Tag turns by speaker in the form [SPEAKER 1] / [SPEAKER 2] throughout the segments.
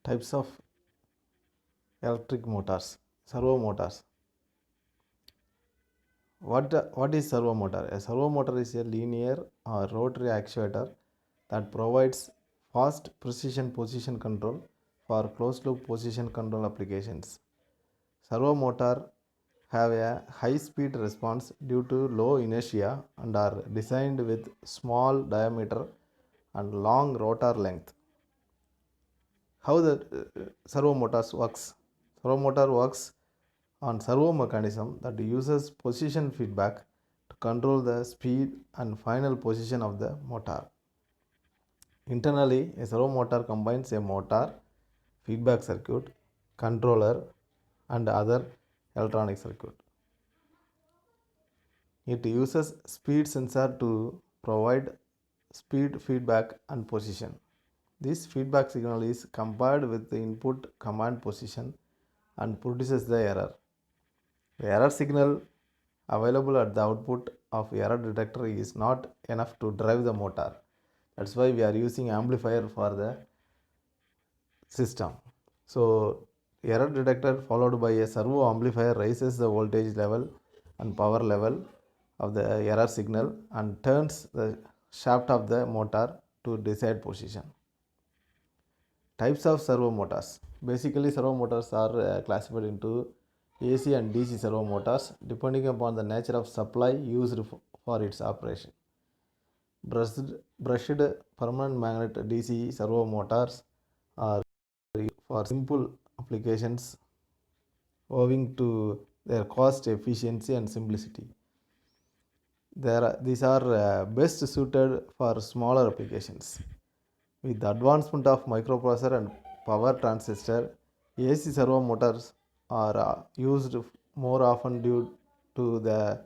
[SPEAKER 1] Types of electric motors. Servo motors. What is servo motor? A servo motor is a linear or rotary actuator that provides fast precision position control for closed loop position control applications. Servo motor have a high speed response due to low inertia and are designed with small diameter and long rotor length. How the servo motors works? Servo motor works on servo mechanism that uses position feedback to control the speed and final position of the motor. Internally, a servo motor combines a motor, feedback circuit, controller, and other electronic circuit. It uses speed sensor to provide speed feedback and position. This feedback signal is compared with the input command position and produces the error. The error signal available at the output of error detector is not enough to drive the motor. That's why we are using amplifier for the system. So error detector followed by a servo amplifier raises the voltage level and power level of the error signal and turns the shaft of the motor to desired position. Types of servo motors. Basically, servo motors are classified into AC and DC servo motors depending upon the nature of supply used for its operation. Brushed permanent magnet DC servo motors are for simple applications owing to their cost efficiency and simplicity. These are best suited for smaller applications. With the advancement of microprocessor and power transistor, AC servo motors are used more often due to the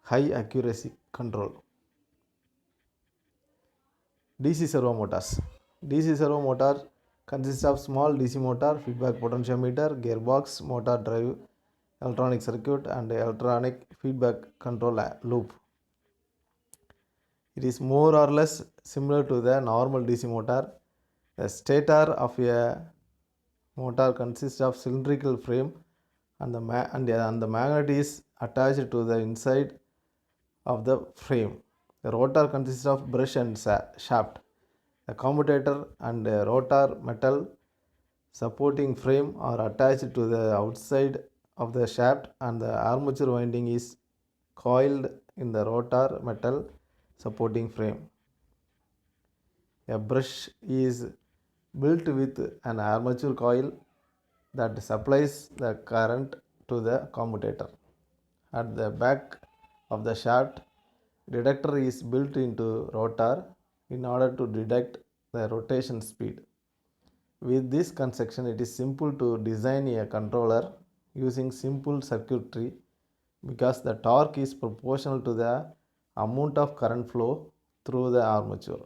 [SPEAKER 1] high accuracy control. DC servo motors. DC servo motor consists of small DC motor, feedback potentiometer, gearbox, motor drive, electronic circuit, and electronic feedback control loop. It is more or less similar to the normal DC motor. The stator of a motor consists of cylindrical frame and the magnet is attached to the inside of the frame. The rotor consists of brush and shaft. The commutator and rotor metal supporting frame are attached to the outside of the shaft and the armature winding is coiled in the rotor metal supporting frame. A brush is built with an armature coil that supplies the current to the commutator. At the back of the shaft, detector is built into rotor in order to detect the rotation speed. With this construction, it is simple to design a controller using simple circuitry because the torque is proportional to the amount of current flow through the armature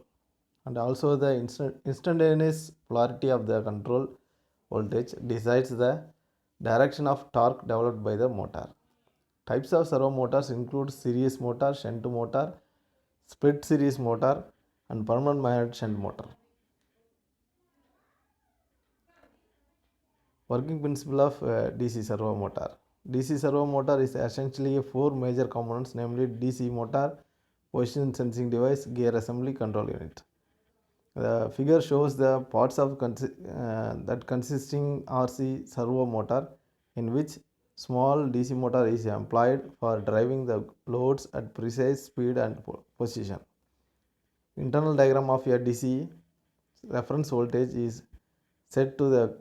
[SPEAKER 1] and also the instantaneous polarity of the control voltage decides the direction of torque developed by the motor. Types of servo motors include series motor, shunt motor, split series motor, and permanent magnet shunt motor. Working principle of DC servo motor. DC servo motor is essentially four major components, namely DC motor, position sensing device, gear assembly, control unit. The figure shows the parts of that consisting RC servo motor in which small DC motor is employed for driving the loads at precise speed and position. Internal diagram of a DC reference voltage is set to the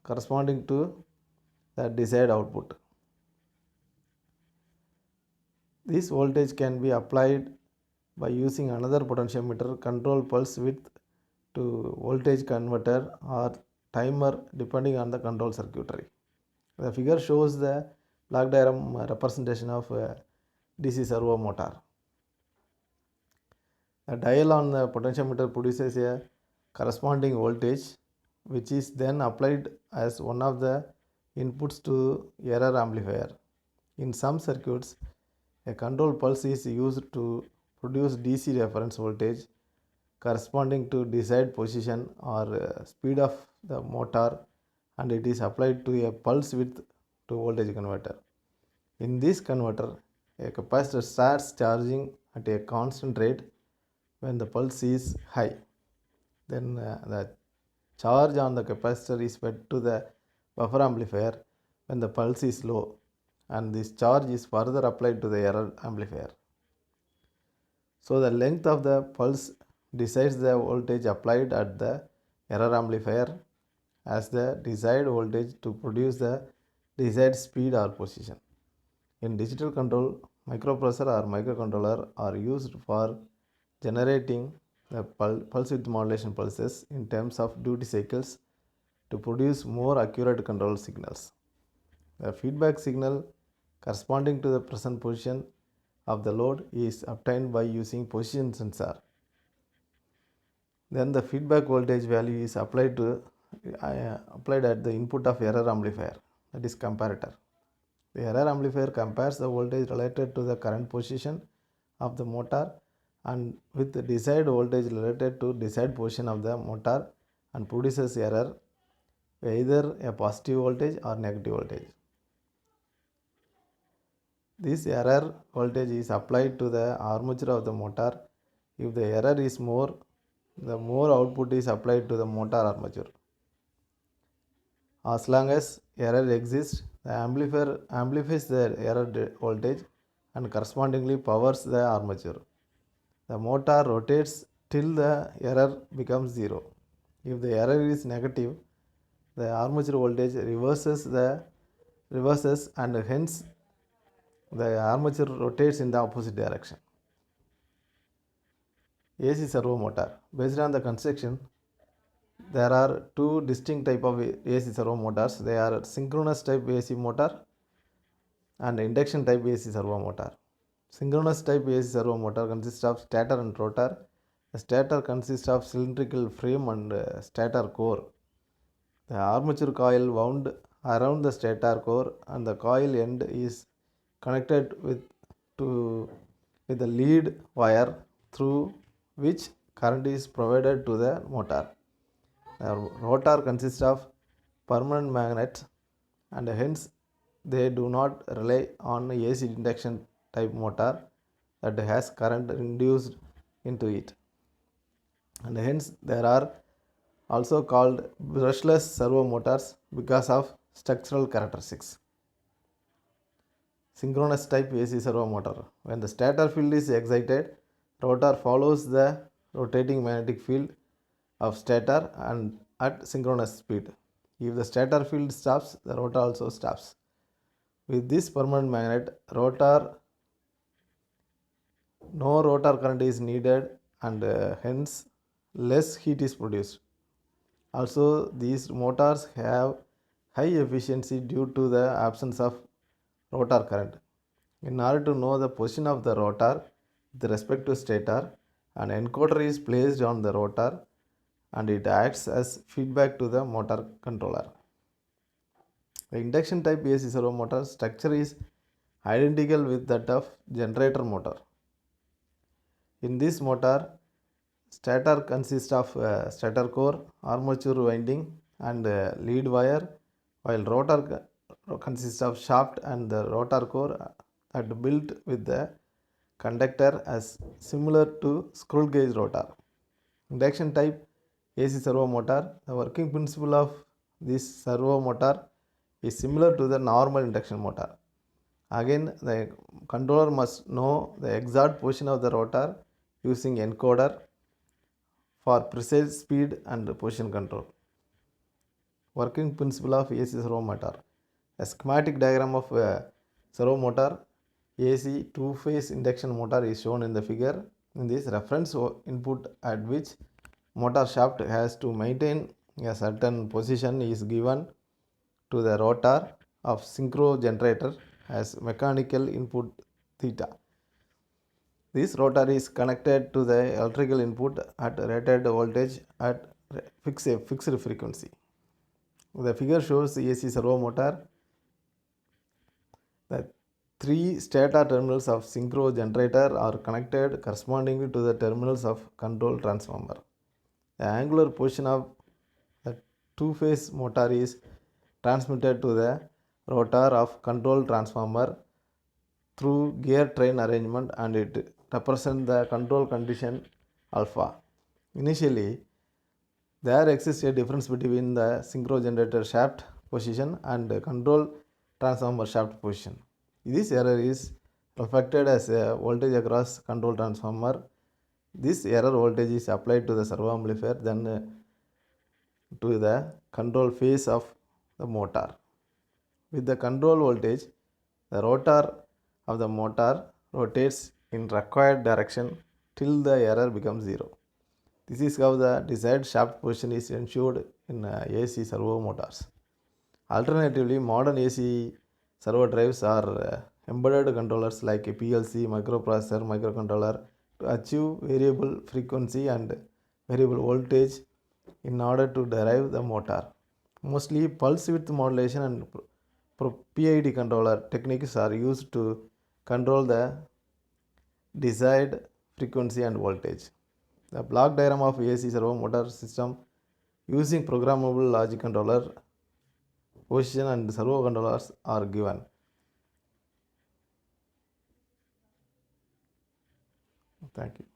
[SPEAKER 1] corresponding to the desired output. This voltage can be applied by using another potentiometer, control pulse width to voltage converter or timer depending on the control circuitry. The figure shows the block diagram representation of DC servo motor. The dial on the potentiometer produces a corresponding voltage which is then applied as one of the inputs to error amplifier. In some circuits, a control pulse is used to produce DC reference voltage corresponding to desired position or speed of the motor, and it is applied to a pulse width to voltage converter. In this converter, a capacitor starts charging at a constant rate when the pulse is high. Then the charge on the capacitor is fed to the buffer amplifier when the pulse is low, and this charge is further applied to the error amplifier. So the length of the pulse decides the voltage applied at the error amplifier as the desired voltage to produce the desired speed or position. In digital control, microprocessor or microcontroller are used for generating the pulse width modulation pulses in terms of duty cycles to produce more accurate control signals. The feedback signal corresponding to the present position of the load is obtained by using position sensor. Then the feedback voltage value is applied at the input of error amplifier, that is comparator. The error amplifier compares the voltage related to the current position of the motor and with the desired voltage related to desired position of the motor and produces error, either a positive voltage or negative voltage. This error voltage is applied to the armature of the motor. If the error is more, the more output is applied to the motor armature. As long as error exists, the amplifier amplifies the error voltage and correspondingly powers the armature. The motor rotates till the error becomes zero. If the error is negative, the armature voltage reverses and hence the armature rotates in the opposite direction. AC servo motor. Based on the construction, there are two distinct type of AC servo motors. They are synchronous type AC motor and induction type AC servo motor. Synchronous type AC servo motor consists of stator and rotor. The stator consists of cylindrical frame and stator core. The armature coil wound around the stator core and the coil end is connected with the lead wire through which current is provided to the motor. The rotor consists of permanent magnets and hence they do not rely on AC induction type motor that has current induced into it, and hence there are also called brushless servo motors because of structural characteristics. Synchronous type AC servo motor. When the stator field is excited, rotor follows the rotating magnetic field of stator and at synchronous speed. If the stator field stops, the rotor also stops. With this permanent magnet, no rotor current is needed and hence less heat is produced. Also, these motors have high efficiency due to the absence of rotor current. In order to know the position of the rotor with respect to stator, an encoder is placed on the rotor and it acts as feedback to the motor controller. The induction type AC servo motor structure is identical with that of generator motor. In this motor, stator consists of stator core, armature winding and lead wire, while rotor consists of shaft and the rotor core that built with the conductor as similar to screw gauge rotor. Induction type AC servo motor. The working principle of this servo motor is similar to the normal induction motor. Again, the controller must know the exact position of the rotor using encoder for precise speed and position control. Working principle of AC servo motor. A schematic diagram of servo motor AC two-phase induction motor is shown in the figure. In this, reference input at which motor shaft has to maintain a certain position is given to the rotor of synchro generator as mechanical input theta. This rotor is connected to the electrical input at rated voltage at fixed frequency. The figure shows the AC servo motor. The Three stator terminals of synchro generator are connected correspondingly to the terminals of control transformer. The angular position of the two-phase motor is transmitted to the rotor of control transformer through gear train arrangement, and it represents the control condition alpha. Initially, there exists a difference between the synchro generator shaft position and the control transformer shaft position. This error is reflected as a voltage across control transformer. This error voltage is applied to the servo amplifier, then to the control phase of the motor. With the control voltage, the rotor of the motor rotates in required direction till the error becomes zero. This is how the desired shaft position is ensured in AC servo motors. Alternatively, modern AC servo drives are embedded controllers like a PLC, microprocessor, microcontroller to achieve variable frequency and variable voltage in order to drive the motor. Mostly pulse width modulation and PID controller techniques are used to control the desired frequency and voltage. The block diagram of AC servo motor system using programmable logic controller position and servo controllers are given. Thank you.